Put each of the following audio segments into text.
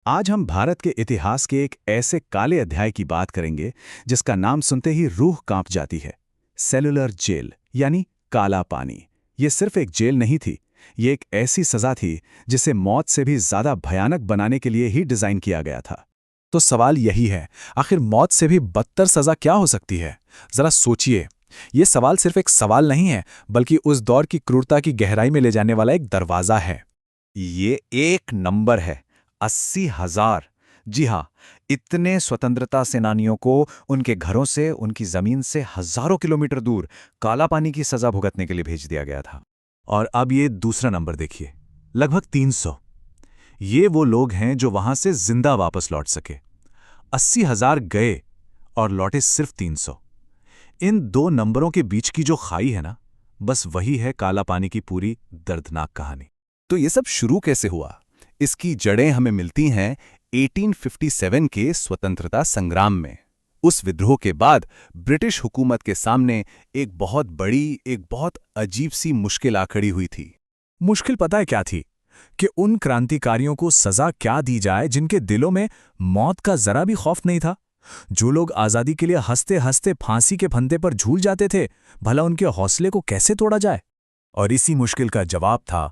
आज हम भारत के इतिहास के एक ऐसे काले अध्याय की बात करेंगे जिसका नाम सुनते ही रूह कांप जाती है। सेलुलर जेल यानी काला पानी। ये सिर्फ एक जेल नहीं थी, ये एक ऐसी सजा थी जिसे मौत से भी ज्यादा भयानक बनाने के लिए ही डिजाइन किया गया था। तो सवाल यही है, आखिर मौत से भी बदतर सजा क्या हो सकती है? जरा सोचिए। ये सवाल सिर्फ एक सवाल नहीं है, बल्कि उस दौर की क्रूरता की गहराई में ले जाने वाला एक दरवाजा है। ये एक नंबर है, 80,000। जी हाँ, इतने स्वतंत्रता सेनानियों को उनके घरों से, उनकी जमीन से हजारों किलोमीटर दूर काला पानी की सजा भुगतने के लिए भेज दिया गया था। और अब ये दूसरा नंबर देखिए, लगभग 300। ये वो लोग हैं जो वहां से जिंदा वापस लौट सके। 80,000 गए और लौटे सिर्फ 300। इन दो नंबरों के बीच की जो खाई है ना, बस वही है काला पानी की पूरी दर्दनाक कहानी। तो ये सब शुरू कैसे हुआ? इसकी जड़ें हमें मिलती हैं 1857 के स्वतंत्रता संग्राम में। उस विद्रोह के बाद ब्रिटिश हुकूमत के सामने एक बहुत बड़ी, एक बहुत अजीब सी मुश्किल आ खड़ी हुई थी। मुश्किल पता है क्या थी? कि उन क्रांतिकारियों को सजा क्या दी जाए जिनके दिलों में मौत का जरा भी खौफ नहीं था। जो लोग आजादी के लिए हंसते हंसते फांसी के फंदे पर झूल जाते थे, भला उनके हौसले को कैसे तोड़ा जाए? और इसी मुश्किल का जवाब था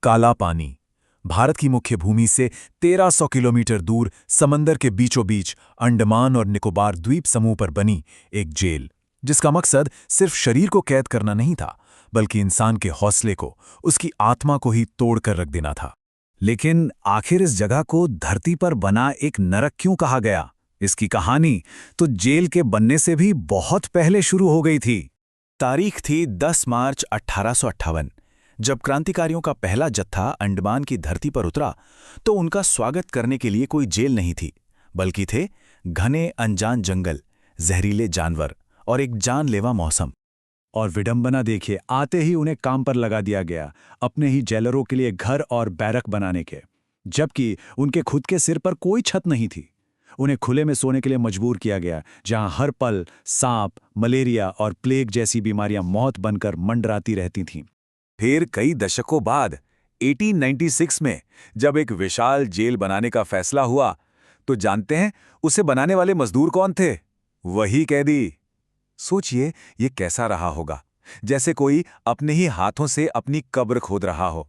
काला पानी। भारत की मुख्य भूमि से 1300 किलोमीटर दूर समंदर के बीचों बीच अंडमान और निकोबार द्वीप समूह पर बनी एक जेल, जिसका मकसद सिर्फ शरीर को कैद करना नहीं था, बल्कि इंसान के हौसले को, उसकी आत्मा को ही तोड़कर रख देना था। लेकिन आखिर इस जगह को धरती पर बना एक नरक क्यों कहा गया? इसकी कहानी तो जेल के बनने से भी बहुत पहले शुरू हो गई थी। तारीख थी 10 मार्च 1858। जब क्रांतिकारियों का पहला जत्था अंडमान की धरती पर उतरा, तो उनका स्वागत करने के लिए कोई जेल नहीं थी, बल्कि थे घने अनजान जंगल, जहरीले जानवर और एक जानलेवा मौसम। और विडंबना देखिए, आते ही उन्हें काम पर लगा दिया गया, अपने ही जेलरों के लिए घर और बैरक बनाने के, जबकि उनके खुद के सिर पर कोई छत नहीं थी। उन्हें खुले में सोने के लिए मजबूर किया गया, जहां हर पल सांप, मलेरिया और प्लेग जैसी बीमारियां मौत बनकर मंडराती रहती थीं। फिर कई दशकों बाद 1896 में जब एक विशाल जेल बनाने का फैसला हुआ, तो जानते हैं उसे बनाने वाले मजदूर कौन थे? वही कैदी। सोचिए ये कैसा रहा होगा, जैसे कोई अपने ही हाथों से अपनी कब्र खोद रहा हो।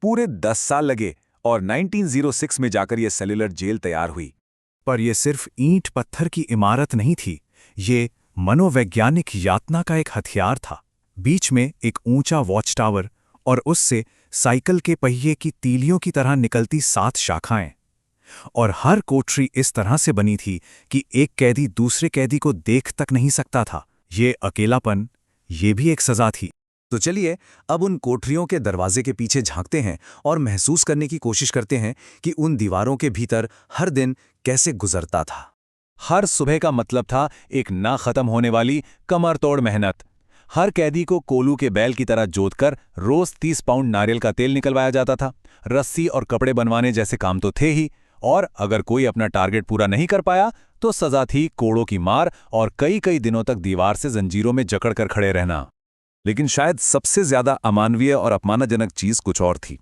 पूरे 10 साल लगे और 1906 में जाकर यह सेल्युलर जेल तैयार हुई। पर यह सिर्फ ईंट पत्थर की इमारत नहीं थी, ये मनोवैज्ञानिक यातना का एक हथियार था। बीच में एक ऊंचा वॉच टावर और उससे साइकिल के पहिए की तीलियों की तरह निकलती 7 शाखाएं। और हर कोठरी इस तरह से बनी थी कि एक कैदी दूसरे कैदी को देख तक नहीं सकता था। ये अकेलापन, ये भी एक सजा थी। तो चलिए अब उन कोठरियों के दरवाजे के पीछे झांकते हैं और महसूस करने की कोशिश करते हैं कि उन दीवारों के भीतर हर दिन कैसे गुजरता था। हर सुबह का मतलब था एक ना खत्म होने वाली कमर तोड़ मेहनत। हर कैदी को कोलू के बैल की तरह जोतकर रोज 30 पाउंड नारियल का तेल निकलवाया जाता था। रस्सी और कपड़े बनवाने जैसे काम तो थे ही, और अगर कोई अपना टारगेट पूरा नहीं कर पाया तो सजा थी कोड़ों की मार और कई कई दिनों तक दीवार से जंजीरों में जकड़ कर खड़े रहना। लेकिन शायद सबसे ज्यादा अमानवीय और अपमानजनक चीज कुछ और थी।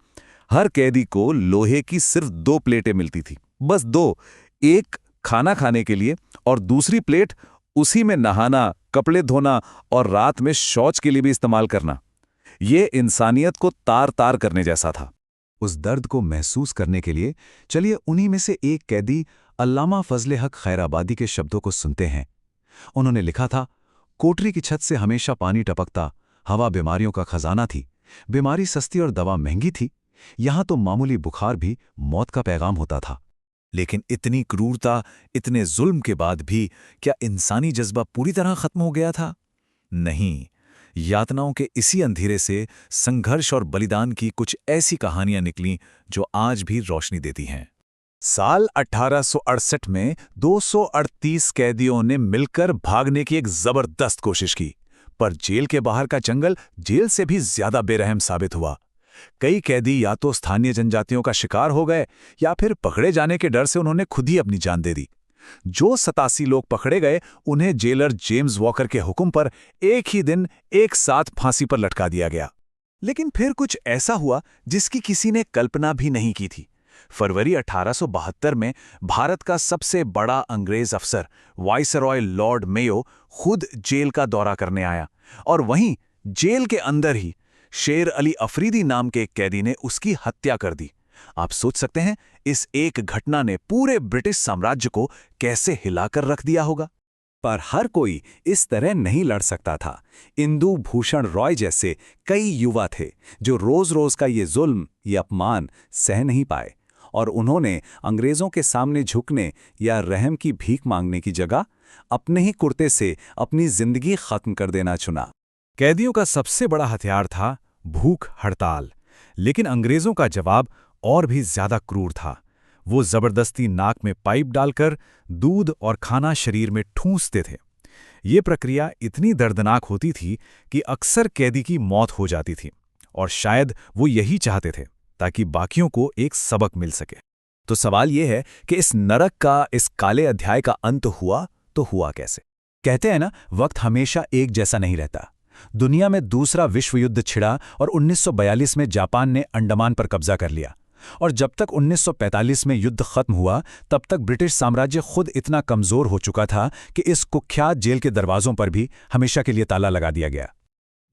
हर कैदी को लोहे की सिर्फ 2 प्लेटें मिलती थी, बस 2। एक खाना खाने के लिए और दूसरी प्लेट उसी में नहाना, कपड़े धोना और रात में शौच के लिए भी इस्तेमाल करना। ये इंसानियत को तार तार करने जैसा था। उस दर्द को महसूस करने के लिए चलिए उन्हीं में से एक कैदी अल्लामा फजले हक खैराबादी के शब्दों को सुनते हैं। उन्होंने लिखा था, कोठरी की छत से हमेशा पानी टपकता, हवा बीमारियों का खजाना थी। बीमारी सस्ती और दवा महंगी थी। यहां तो मामूली बुखार भी मौत का पैगाम होता था। लेकिन इतनी क्रूरता, इतने जुल्म के बाद भी क्या इंसानी जज्बा पूरी तरह खत्म हो गया था? नहीं। यातनाओं के इसी अंधेरे से संघर्ष और बलिदान की कुछ ऐसी कहानियां निकलीं जो आज भी रोशनी देती हैं। साल 1868 में 238 कैदियों ने मिलकर भागने की एक जबरदस्त कोशिश की, पर जेल के बाहर का जंगल जेल से भी ज्यादा बेरहम साबित हुआ। कई कैदी या तो स्थानीय जनजातियों का शिकार हो गए या फिर पकड़े जाने के डर से उन्होंने खुद ही अपनी जान दे दी। जो 87 लोग पकड़े गए, उन्हें जेलर जेम्स वॉकर के हुक्म पर एक ही दिन एक साथ फांसी पर लटका दिया गया। लेकिन फिर कुछ ऐसा हुआ जिसकी किसी ने कल्पना भी नहीं की थी। फरवरी 1872 में भारत का सबसे बड़ा अंग्रेज अफसर वाइसरॉय लॉर्ड मेयो खुद जेल का दौरा करने आया और वहीं जेल के अंदर ही शेर अली अफरीदी नाम के एक कैदी ने उसकी हत्या कर दी। आप सोच सकते हैं इस एक घटना ने पूरे ब्रिटिश साम्राज्य को कैसे हिलाकर रख दिया होगा। पर हर कोई इस तरह नहीं लड़ सकता था। इंदु भूषण रॉय जैसे कई युवा थे जो रोज-रोज का ये जुल्म, ये अपमान सह नहीं पाए और उन्होंने अंग्रेजों के सामने झुकने या रहम की भीख मांगने की जगह अपने ही कुर्ते से अपनी जिंदगी खत्म कर देना चुना। कैदियों का सबसे बड़ा हथियार था भूख हड़ताल, लेकिन अंग्रेजों का जवाब और भी ज्यादा क्रूर था। वो जबरदस्ती नाक में पाइप डालकर दूध और खाना शरीर में ठूंसते थे। ये प्रक्रिया इतनी दर्दनाक होती थी कि अक्सर कैदी की मौत हो जाती थी और शायद वो यही चाहते थे ताकि बाकियों को एक सबक मिल सके। तो सवाल ये है कि इस नरक का, इस काले अध्याय का अंत हुआ तो हुआ कैसे? कहते हैं ना, वक्त हमेशा एक जैसा नहीं रहता। दुनिया में दूसरा विश्व युद्ध छिड़ा और 1942 में जापान ने अंडमान पर कब्जा कर लिया और जब तक 1945 में युद्ध खत्म हुआ तब तक ब्रिटिश साम्राज्य खुद इतना कमजोर हो चुका था कि इस कुख्यात जेल के दरवाजों पर भी हमेशा के लिए ताला लगा दिया गया।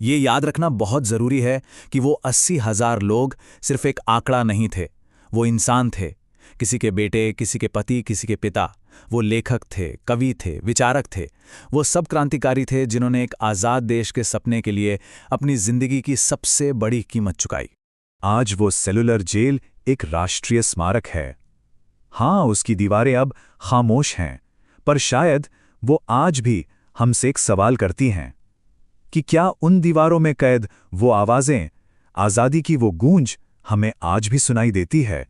ये याद रखना बहुत जरूरी है कि वो 80,000 लोग सिर्फ एक आंकड़ा नहीं थे, वो इंसान थे। किसी के बेटे, किसी के पति, किसी के पिता। वो लेखक थे, कवि थे, विचारक थे। वो सब क्रांतिकारी थे जिन्होंने एक आज़ाद देश के सपने के लिए अपनी जिंदगी की सबसे बड़ी कीमत चुकाई। आज वो सेलुलर जेल एक राष्ट्रीय स्मारक है। हाँ, उसकी दीवारें अब खामोश हैं, पर शायद वो आज भी हमसे एक सवाल करती हैं कि क्या उन दीवारों में कैद वो आवाज़ें, आज़ादी की वो गूंज हमें आज भी सुनाई देती है?